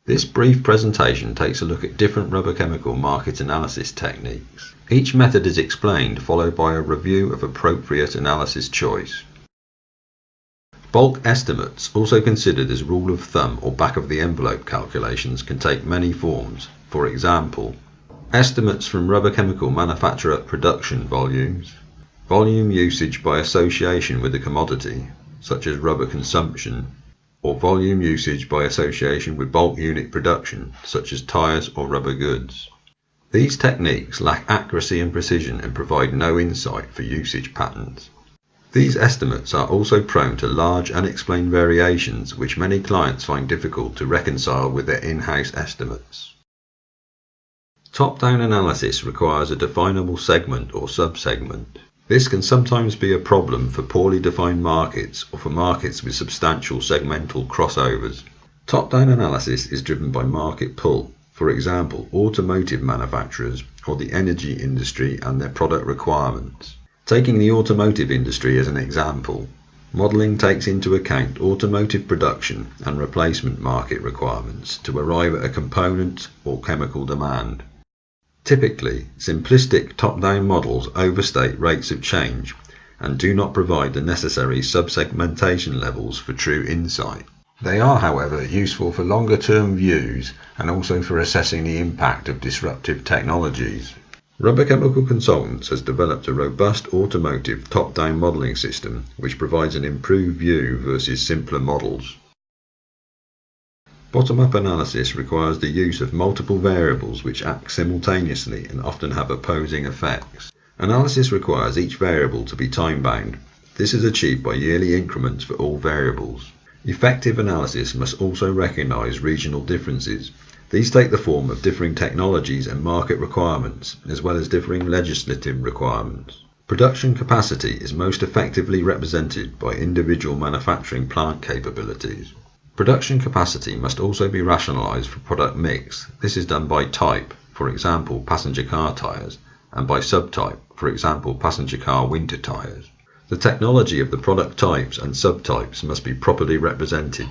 This brief presentation takes a look at different rubber chemical market analysis techniques. Each method is explained, followed by a review of appropriate analysis choice. Bulk estimates, also considered as rule of thumb or back of the envelope calculations, can take many forms. For example, estimates from rubber chemical manufacturer production volumes, volume usage by association with a commodity, such as rubber consumption, or volume usage by association with bulk unit production, such as tyres or rubber goods. These techniques lack accuracy and precision and provide no insight for usage patterns. These estimates are also prone to large unexplained variations which many clients find difficult to reconcile with their in-house estimates. Top-down analysis requires a definable segment or sub-segment. This can sometimes be a problem for poorly defined markets or for markets with substantial segmental crossovers. Top-down analysis is driven by market pull, for example, automotive manufacturers or the energy industry and their product requirements. Taking the automotive industry as an example, modelling takes into account automotive production and replacement market requirements to arrive at a component or chemical demand. Typically, simplistic top-down models overstate rates of change and do not provide the necessary sub-segmentation levels for true insight. They are, however, useful for longer-term views and also for assessing the impact of disruptive technologies. Rubber Chemical Consultants has developed a robust automotive top-down modelling system which provides an improved view versus simpler models. Bottom-up analysis requires the use of multiple variables which act simultaneously and often have opposing effects. Analysis requires each variable to be time-bound. This is achieved by yearly increments for all variables. Effective analysis must also recognise regional differences. These take the form of differing technologies and market requirements, as well as differing legislative requirements. Production capacity is most effectively represented by individual manufacturing plant capabilities. Production capacity must also be rationalised for product mix. This is done by type, for example passenger car tyres, and by subtype, for example passenger car winter tyres. The technology of the product types and subtypes must be properly represented.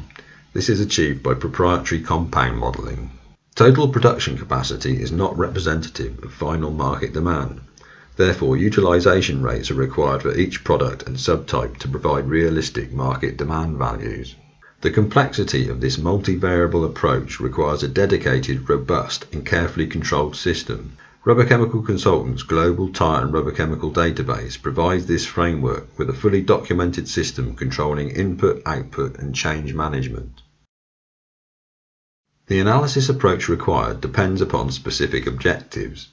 This is achieved by proprietary compound modelling. Total production capacity is not representative of final market demand. Therefore, utilisation rates are required for each product and subtype to provide realistic market demand values. The complexity of this multivariable approach requires a dedicated, robust and carefully controlled system. Rubber Chemical Consultants' global tyre and rubber chemical database provides this framework with a fully documented system controlling input, output and change management. The analysis approach required depends upon specific objectives.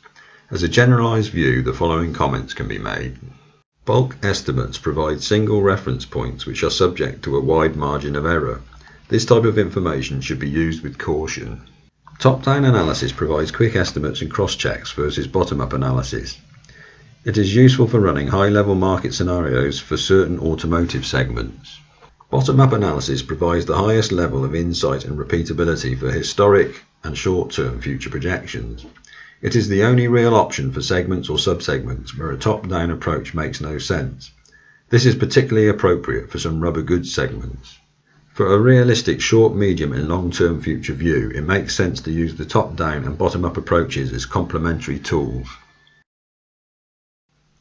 As a generalized view, the following comments can be made. Bulk estimates provide single reference points which are subject to a wide margin of error. This type of information should be used with caution. Top-down analysis provides quick estimates and cross-checks versus bottom-up analysis. It is useful for running high-level market scenarios for certain automotive segments. Bottom-up analysis provides the highest level of insight and repeatability for historic and short-term future projections. It is the only real option for segments or subsegments where a top-down approach makes no sense. This is particularly appropriate for some rubber goods segments. For a realistic short, medium and long-term future view, it makes sense to use the top-down and bottom-up approaches as complementary tools.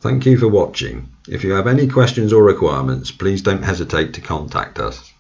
Thank you for watching. If you have any questions or requirements, please don't hesitate to contact us.